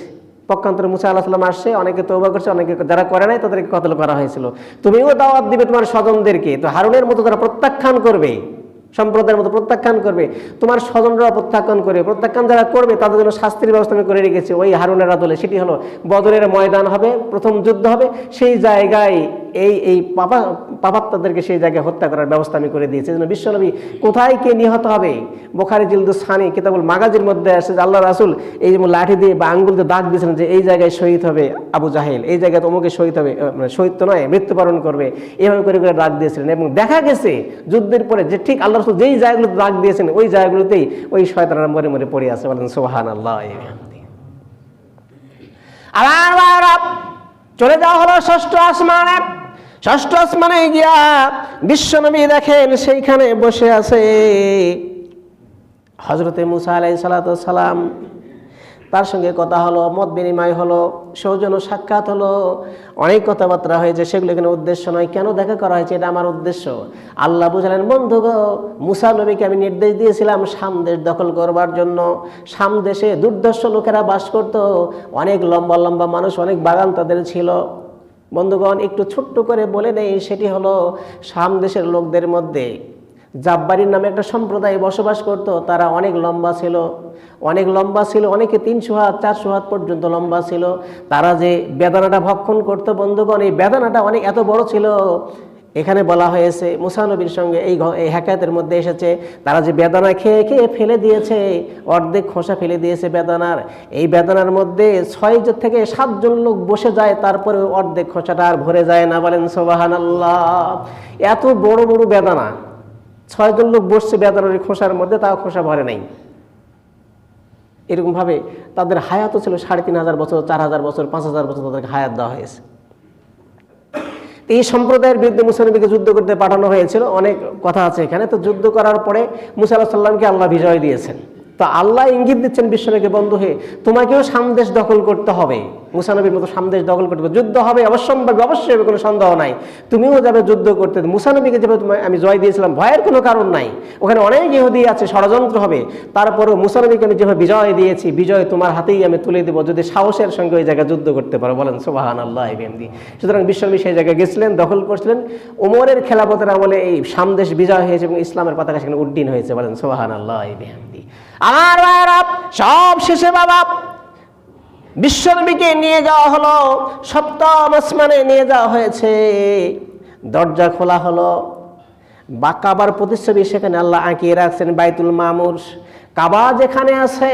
পক্ষান্তরে মুসা আলাইহিস সালাম আসছে, অনেকে তওবা করছে, অনেকে যারা করে নাই তাদেরকে কতল করা হয়েছিল। তুমিও দাওয়াত দিবে তোমার স্বজনদেরকে, তো হারুনের মতো তারা প্রত্যাখ্যান করবে, সম্প্রদায়ের মতো প্রত্যাখ্যান করবে, তোমার স্বজনরা প্রত্যাখ্যান করবে। প্রত্যাখ্যান যারা করবে তাদের জন্য শাস্তির ব্যবস্থা আমি করে রেখেছি ওই হারুনের আদলে। সেটি হলো বদরের ময়দান হবে, প্রথম যুদ্ধ হবে, সেই জায়গায় এই পাপাত্তাদেরকে সেই জায়গায় হত্যা করার ব্যবস্থা আমি করে দিয়েছি। যেন বিশ্বনবী কোথায় কে নিহত হবে, বুখারী জিলদুস সানি কিতাবুল মাগাজির মধ্যে আসে যে আল্লাহ রাসূল এই যে লাঠি দিয়ে বা আঙ্গুল দিয়ে দাগ দিয়েছিলেন যে এই জায়গায় শহীদ হবে আবু জাহেল, এই জায়গায় অমুকে শহীদ হবে, মানে শহীদ তো নয়, মৃত্যুবরণ করবে, এভাবে করে করে দাগ দিয়েছিলেন। এবং দেখা গেছে যুদ্ধের পরে যে ঠিক আল্লাহ রাসূল যেই জায়গাগুলোতে দাগ দিয়েছেন ওই জায়গাগুলোতেই ওই শয়তানরা মরে মরে পড়ে আছে। বলেন সুবহানাল্লাহ। আবার চলে যাওয়া হলো ষষ্ঠ আসমানে। ষষ্ঠ আসমানে গিয়া বিশ্বনবী দেখেন সেইখানে বসে আছে হযরতে মুসা আলাইহিস সালাম। তার সঙ্গে কথা হলো, মত বিনিময় হলো, সৌজন্য সাক্ষাৎ হলো, অনেক কথাবার্তা হয়েছে। সেগুলো এখানে উদ্দেশ্য নয়। কেন দেখা করা হয়েছে এটা আমার উদ্দেশ্য। আল্লাহ বুঝালেন, বন্ধু গো, মুসা নবীকে আমি নির্দেশ দিয়েছিলাম শাম দেশ দখল করবার জন্য। শাম দেশে দুর্ধর্ষ লোকেরা বাস করত, অনেক লম্বা লম্বা মানুষ, অনেক বাগান তাদের ছিল। বন্ধুগণ, একটু ছোট্ট করে বলে নেই, সেটি হলো শাম দেশের লোকদের মধ্যে জাব্বারির নামে একটা সম্প্রদায় বসবাস করত। তারা অনেক লম্বা ছিল, অনেক লম্বা ছিল, অনেকে 300 হাত 400 হাত পর্যন্ত লম্বা ছিল। তারা যে বেদানাটা ভক্ষণ করতো বন্ধুগণ, এই বেদানাটা অনেক এত বড় ছিল। এখানে বলা হয়েছে মুসা নবীর সঙ্গে এই হেকায়েতের মধ্যে এসেছে, তারা যে বেদানা খেয়ে খেয়ে ফেলে দিয়েছে, অর্ধেক খোসা ফেলে দিয়েছে বেদানার। এই বেদানার মধ্যে 6 থেকে 7 জন লোক বসে যায়, তারপরে অর্ধেক খোসাটা আর ভরে যায় না। বলেন সুবহানাল্লাহ। এত বড় বড় বেদানা, 6 জন লোক বসছে বেদানার খোসার মধ্যে, তাও খোসা ভরে নাই। এরকমভাবে তাদের হায়াতও ছিল 3500 বছর, 4000 বছর, 5000 বছর তাদেরকে হায়াত দেওয়া হয়েছে। এই সম্প্রদায়ের বিরুদ্ধে মুসা নবীকে যুদ্ধ করতে পাঠানো হয়েছিল। অনেক কথা আছে এখানে। তো যুদ্ধ করার পরে মুসা আলাইহিস সালামকে আল্লাহ বিজয় দিয়েছেন। তো আল্লাহ ইঙ্গিত দিচ্ছেন বিশ্বনবীকে, বন্ধু হে, তোমাকেও সামদেশ দখল করতে হবে, মুসা নবীর মতো সামদেশ দখল করতে হবে, যুদ্ধ হবে, অবশ্যই হবে, কোনো সন্দেহ নাই। তুমিও যাবে যুদ্ধ করতে। মুসা নবীকে যেভাবে আমি জয় দিয়েছিলাম, ভয়ের কোনো কারণ নাই। ওখানে অনেক ইহুদি আছে, ষড়যন্ত্র হবে, তারপরেও মুসা নবীকে আমি যেভাবে বিজয় দিয়েছি, বিজয় তোমার হাতেই আমি তুলে দেবো যদি সাহসের সঙ্গে ওই জায়গায় যুদ্ধ করতে পারো। বলেন সুবহানাল্লাহ। সুতরাং বিশ্বনবী সেই জায়গায় গেছিলেন, দখল করছিলেন। ওমরের খেলাফতের আমলে এই সামদেশ বিজয় হয়েছে এবং ইসলামের পতাকা সেখানে উড্ডীন হয়েছে। বলেন সুবহানাল্লাহ। আমার সব শেষে বাবা বিশ্বনবীকে নিয়ে যাওয়া হলো, সপ্তম আসমানে নিয়ে যাওয়া হয়েছে। দরজা খোলা হলো, কাবার প্রতিচ্ছবি সেখানে আল্লাহ আঁকিয়ে রাখছেন। বাইতুল মামুর, কাবা যেখানে আছে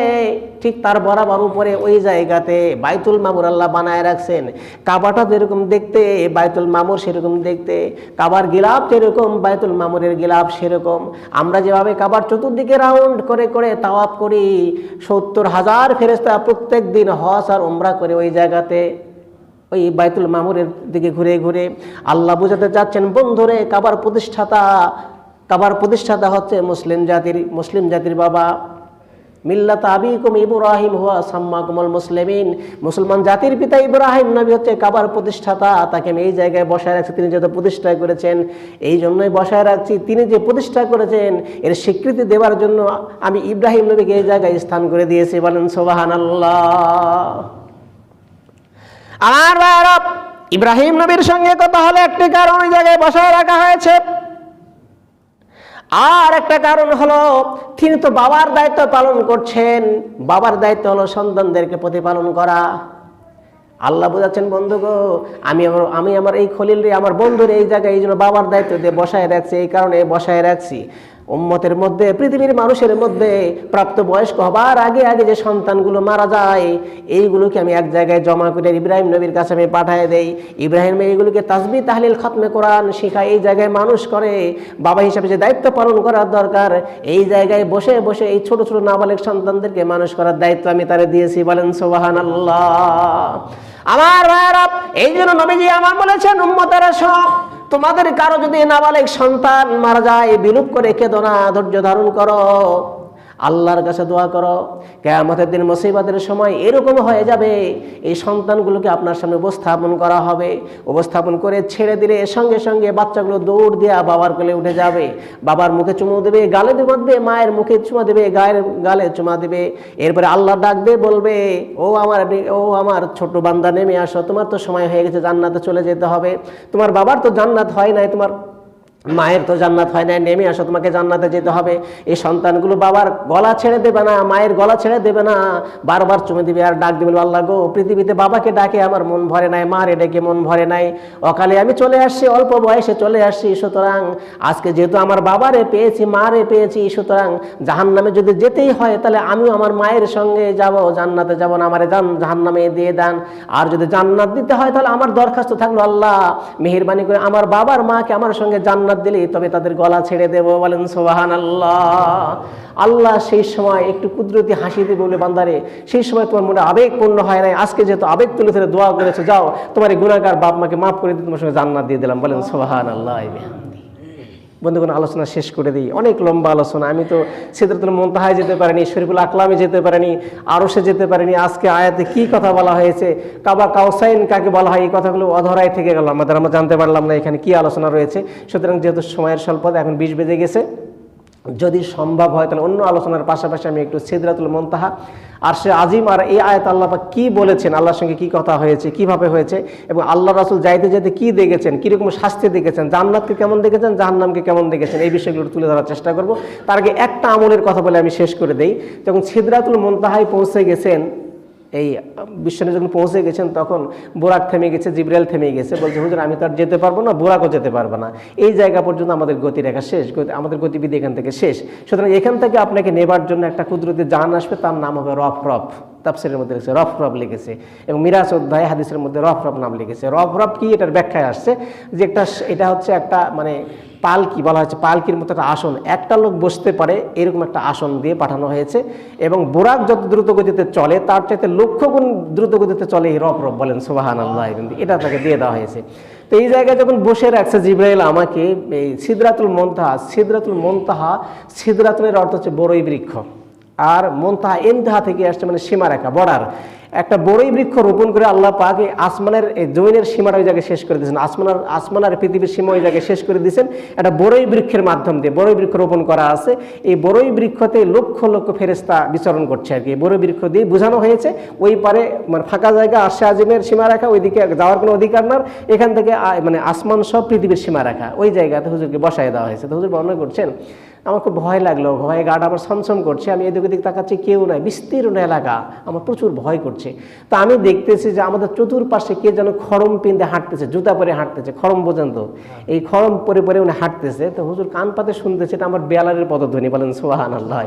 ঠিক তার বরাবর উপরে ওই জায়গাতে বাইতুল মামুর আল্লাহ বানায় রাখছেন। কাবাটা যেরকম দেখতে বাইতুল মামুর সেরকম দেখতে, কাবার গিলাফ যেরকম বাইতুল মামুরের গিলাফ সেরকম। আমরা যেভাবে কাবার চতুর্দিকে রাউন্ড করে করে তাওয়াফ করি, 70,000 ফেরেশতা প্রত্যেক দিন হজ আর উমরা করে ওই জায়গাতে ওই বাইতুল মামুরের দিকে ঘুরে ঘুরে আল্লাহ বুঝাতে যাচ্ছেন, বন্ধুরে, কাবার প্রতিষ্ঠাতা হচ্ছে মুসলিম জাতির বাবা। মিল্লাত আবিকুম ইব্রাহিম হুয়া সাম্মাকুমুল মুসলিমিন। মুসলমান জাতির পিতা ইব্রাহিম নবী হচ্ছে কাবার প্রতিষ্ঠাতা। তাকে আমি এই জায়গায় বসায় রাখছি, তিনি যেহেতু প্রতিষ্ঠা করেছেন, এই জন্যই বসায় রাখছি। তিনি যে প্রতিষ্ঠা করেছেন এর স্বীকৃতি দেওয়ার জন্য আমি ইব্রাহিম নবীকে এই জায়গায় স্থান করে দিয়েছি। বলেন সুবহানাল্লাহ। আমার ভাইরা, ইব্রাহিম নবীর সঙ্গে কথা হলে একটি কারণ ওই জায়গায় বসায় রাখা হয়েছে, আর একটা কারণ হলো তিনি তো বাবার দায়িত্ব পালন করছেন। বাবার দায়িত্ব হলো সন্তানদেরকে প্রতিপালন করা। আল্লাহ বোঝাচ্ছেন, বন্ধু গো, আমি আমার এই খলিল রে, আমার বন্ধুর এই জায়গায় এই জন্য বাবার দায়িত্ব দিয়ে বসায় রাখছি, এই কারণে বসায় রাখছি। উম্মতের মধ্যে, পৃথিবীর মানুষের মধ্যে প্রাপ্তবয়স্ক হবার আগে আগে যে সন্তানগুলো মারা যায়, এইগুলোকে আমি এক জায়গায় জমা করে ইব্রাহিম নবীর কাছে আমি পাঠিয়ে দেই। ইব্রাহিম এইগুলোকে তাসবিহ তাহলিল খতমে কোরআন শিখায়, এই জায়গায় মানুষ করে। বাবা হিসাবে যে দায়িত্ব পালন করার দরকার, এই জায়গায় বসে বসে এই ছোট ছোট নাবালেগ সন্তানদেরকে মানুষ করার দায়িত্ব আমি তারে দিয়েছি। বলেন সুবহানাল্লাহ। আমার ভাইরা, এই জন্য নবীজি আমার বলেছেন, উম্মতেরা সব, তোমাদের কারো যদি নাবালেগ সন্তান মারা যায়, বিলুপ করে কেঁদো না, ধৈর্য ধারণ করো। আল্লাহর কাছে দোয়া করো। কিয়ামতের দিন মুসিবতের সময় এরকম হয়ে যাবে, এই সন্তানগুলোকে আপনার সামনে উপস্থাপন করা হবে, উপস্থাপন করে ছেড়ে দিলে সঙ্গে সঙ্গে বাচ্চাগুলো দৌড় দিয়ে বাবার কোলে উঠে যাবে, বাবার মুখে চুমু দেবে, গালে বাঁধবে, মায়ের মুখে চুমা দেবে, গালে চুমা দেবে। এরপরে আল্লাহ ডাকবে, বলবে ও আমার ছোট বান্দা নেমে আসো, তোমার তো সময় হয়ে গেছে, জান্নাতে চলে যেতে হবে। তোমার বাবার তো জান্নাত হয় নাই, তোমার মায়ের তো জান্নাত হয় না, নেমে আসো, তোমাকে জান্নাতে যেতে হবে। এই সন্তানগুলো বাবার গলা ছেড়ে দেবে না, মায়ের গলা ছেড়ে দেবে না, বারবার চুমে দিবে আর ডাক দিবে, আল্লাহ গো, পৃথিবীতে বাবাকে ডাকে আমার মন ভরে নাই, মারে ডেকে মন ভরে নাই, অকালে আমি চলে আসছি, অল্প বয়সে চলে আসছি, সুতরাং আজকে যেহেতু আমার বাবারে পেয়েছি, মারে পেয়েছি, সুতরাং জাহান্নামে যদি যেতেই হয় তাহলে আমিও আমার মায়ের সঙ্গে যাব, জান্নাতে যাব না, আমারে জাহান্নামে দিয়ে দেন। আর যদি জান্নাত দিতে হয় তাহলে আমার দরখাস্ত থাকলো, আল্লাহ মেহেরবানি করে আমার বাবার মাকে আমার সঙ্গে জান্নাত দিলে তবে তাদের গলা ছেড়ে দেব। বলেন সুবহানাল্লাহ। আল্লাহ সেই সময় একটু কুদরতি হাসি দিয়ে বলে, বান্দারে সেই সময় তোমার মনে আবেগ পূর্ণ হয় নাই, আজকে যেহেতু আবেগ তুলে ধরে দোয়া করেছো, যাও তোমার এই গুনাহগার বাপ মাকে মাফ করে দিয়ে তোমার সঙ্গে জান্নাত দিয়ে দিলাম। বলেন সুবহানাল্লাহ। বন্ধুগণ, আলোচনা শেষ করে দিই, অনেক লম্বা আলোচনা। আমি তো সিদরাতুল মুনতাহায় যেতে পারিনি, শরীফুল আকলামে যেতে পারিনি, আরশে যেতে পারিনি। আজকে আয়াতে কি কথা বলা হয়েছে, কাবা কাউসাইন কাকে বলা হয়, এই কথাগুলো অধরাই থেকে গেল, আমরা জানতে পারলাম না এখানে কি আলোচনা রয়েছে। সুতরাং যেহেতু সময়ের স্বল্পতা, এখন 20 বেজে গেছে, যদি সম্ভব হয় তাহলে অন্য আলোচনার পাশাপাশি আমি একটু সিদরাতুল মুনতাহা, আরশে আজিম আর এই আয়াত আল্লাহ পাক কি বলেছেন, আল্লাহর সঙ্গে কি কথা হয়েছে, কিভাবে হয়েছে, এবং আল্লাহ রাসূল যাইতে যাইতে কি দেখেছেন, কিরকম শাস্তি দেখেছেন, জান্নাতকে কেমন দেখেছেন, জাহান্নামকে কেমন দেখেছেন, এই বিষয়গুলো তুলে ধরার চেষ্টা করব। তার আগে একটা আমলের কথা বলে আমি শেষ করে দেই। যখন সিদরাতুল মুনতাহায় পৌঁছে গেছেন, এই বিশ্বনে যখন পৌঁছে গেছেন, তখন বুরাক থেমে গেছে, জিবরাইল থেমে গেছে, বলছে হুজুর আমি তো আর যেতে পারবো না, বুরাকও যেতে পারবো না, এই জায়গা পর্যন্ত আমাদের গতিরেখা শেষ, আমাদের গতিবিধি এখান থেকে শেষ। সুতরাং এখান থেকে আপনাকে নেবার জন্য একটা কুদরতি জাহান আসবে, তার নাম হবে রফ। তাফসীরের মধ্যে লিখেছে রফ লিখেছে, এবং মিরাজ অধ্যায় হাদিসের মধ্যে রফ নাম লিখেছে। রফ কি, এটার ব্যাখ্যায় আসছে যে এটা হচ্ছে একটা মানে পালকি বলা হচ্ছে, পালকির মতো একটা আসন, একটা লোক বসতে পারে এরকম একটা আসন দিয়ে পাঠানো হয়েছে, এবং বুরাক যত দ্রুত গতিতে চলে তার চাইতে লক্ষ গুণ দ্রুত গতিতে চলে এই রফ। বলেন সুবহানাল্লাহ। এটা তাকে দিয়ে দেওয়া হয়েছে। তো এই জায়গায় যখন বসে রাখছে জিবরাইল আমাকে, এই সিদরাতুল মুনতাহা, সিদরাতুলের অর্থ হচ্ছে বড়ই বৃক্ষ, আর মুনতাহা ইনতাহা থেকে আসছে মানে সীমারেখা, বর্ডার। একটা বড়ই বৃক্ষ রোপণ করে আল্লাহ পাক আসমানের জমিনের সীমাটা ওই জায়গায় শেষ করে দিয়েছেন, আসমান আর পৃথিবীর সীমা ওই জায়গায় শেষ করে দিয়েছেন একটা বড়ই বৃক্ষের মাধ্যম দিয়ে। বড়ই বৃক্ষ রোপণ করা আছে, এই বড়ই বৃক্ষতে লক্ষ লক্ষ ফেরেশতা বিচরণ করছে আর কি। বড়ই বৃক্ষ দিয়ে বোঝানো হয়েছে ওই পারে মানে ফাঁকা জায়গা, আরশে আজিমের সীমারেখা, ওইদিকে যাওয়ার কোনো অধিকার না, এখান থেকে মানে আসমান সব পৃথিবীর সীমারেখা, ওই জায়গাতে হুজুরকে বসায় দেওয়া হয়েছে। তো হুজুর বর্ণনা করছেন, আমার খুব ভয় লাগলো, ভয়ে গাটা আমার ছমছম করছে, আমি এদিক ওদিক তাকাচ্ছি, কেউ নাই, বিস্তীর্ণ এলাকা, আমার প্রচুর ভয় করছে। তা আমি দেখতেছি যে আমাদের চতুর্পাশে কে যেন খড়ম পিঁধে হাঁটতেছে, জুতা পরে হাঁটতেছে, খড়ম পর্যন্ত এই খড়ম পরে পরে উনি হাঁটতেছে। তো হুজুর কান পাতে শুনতেছে এটা আমার বেলালের পদধ্বনি। বলেন সুবহানাল্লাহ।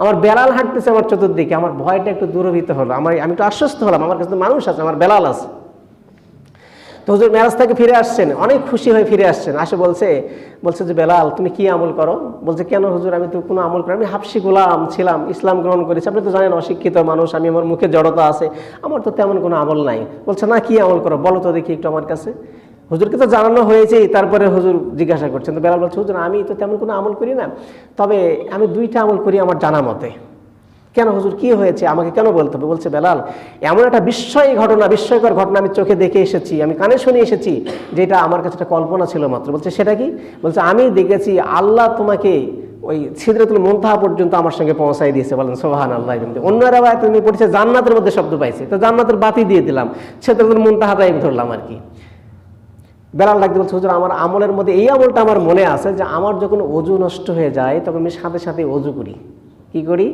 আমার বেলাল হাঁটতেছে আমার চতুর্দিকে, আমার ভয়টা একটু দূরভীত হলো, আমি একটু আশ্বস্ত হলাম, আমার কাছে মানুষ আছে, আমার বেলাল আছে। তো হুজুর মেরাজ থেকে ফিরে আসছেন, অনেক খুশি হয়ে ফিরে আসছেন, আসে বলছে যে বেলাল তুমি কি আমল করো? বলছে কেন হুজুর, আমি তো কোনো আমল করি, আমি হাবশি গোলাম ছিলাম, ইসলাম গ্রহণ করেছি, আপনি তো জানেন অশিক্ষিত মানুষ, আমি আমার মুখে জড়তা আছে, আমার তো তেমন কোনো আমল নাই। বলছে না কি আমল করো বলো তো দেখি একটু আমার কাছে। হুজুরকে তো জানানো হয়েছেই, তারপরে হুজুর জিজ্ঞাসা করছেন। তো বেলাল বলছে হুজুর আমি তো তেমন কোনো আমল করি না, তবে আমি 2টা আমল করি আমার জানা মতে। কেন হুজুর কি হয়েছে, আমাকে কেন বলতে হবে? বলছে বেলাল এমন একটা বিস্ময়কর ঘটনা আমি চোখে দেখে এসেছি, আমি কানে শুনে এসেছি, যেটা আমার কাছে একটা কল্পনা ছিল মাত্র। বলছে সেটা কি? বলছে আমি দেখেছি আল্লাহ তোমাকে ওই সিদরাতুল মুনতাহা পর্যন্ত আমার সঙ্গে পৌঁছাই দিয়েছে। বলেন সুবহানাল্লাহ। অন্য রাওয়ায়াতে তুমি পড়েছে জান্নাতের মধ্যে শব্দ পাইছে, তো জান্নাতের বাতি দিয়ে দিলাম, সিদরাতুল মুনতাহাটাই ধরলাম আর কি। বেলাল ডাকতে বলছে হুজুর আমার আমলের মধ্যে এই আমলটা আমার মনে আছে যে আমার যখন ওযু নষ্ট হয়ে যায় তখন আমি সাথে সাথে ওযু করি। কি করি?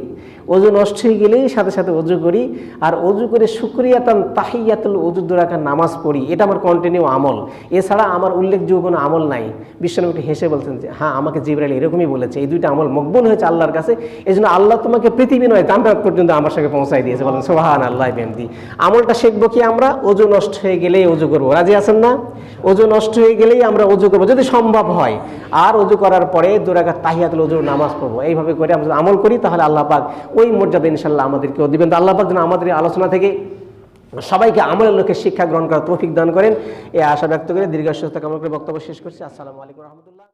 ওযু নষ্ট হয়ে গেলেই সাথে সাথে ওযু করি, আর ওযু করে শুকরিয়াতান তাহিয়াতুল ওযু 2 রাকাত নামাজ পড়ি। এটা আমার কন্টিনিউ আমল, এছাড়া আমার উল্লেখযোগ্য কোনো আমল নাই। বিশ্বনবী হেসে বলছেন যে হ্যাঁ আমাকে জিবরাইল এরকমই বলেছে, এই 2টা আমল মকবুল হয়েছে আল্লাহর কাছে, এজন্য আল্লাহ তোমাকে পৃথিবী নয় জান্নাত পর্যন্ত আমার সঙ্গে পৌঁছাই দিয়েছে। বলেন সুবহানাল্লাহ। বিহামদি। আমলটা শিখবো কি আমরা? ওযু নষ্ট হয়ে গেলেই ওযু করবো, রাজি আছেন না? ওযু নষ্ট হয়ে গেলেই আমরা ওযু করবো যদি সম্ভব হয়, আর ওযু করার পরে 2 রাকাত তাহিয়াতুল ওযুর নামাজ পড়বো। এইভাবে করে আমরা আমল করি তাহলে আল্লাহ পাক ওই মর্যাদা ইনশাআল্লাহ আমাদেরকেও দিবেন। তো আল্লাহ পাক যেন আমাদের এই আলোচনা থেকে সবাইকে আমলের লক্ষ্যে শিক্ষা গ্রহণ করার তৌফিক দান করেন, এই আশা ব্যক্ত করে দীর্ঘ সুস্থতা কামনা করে বক্তব্য শেষ করছি। আসসালামু আলাইকুম ওয়া রাহমাতুল্লাহ।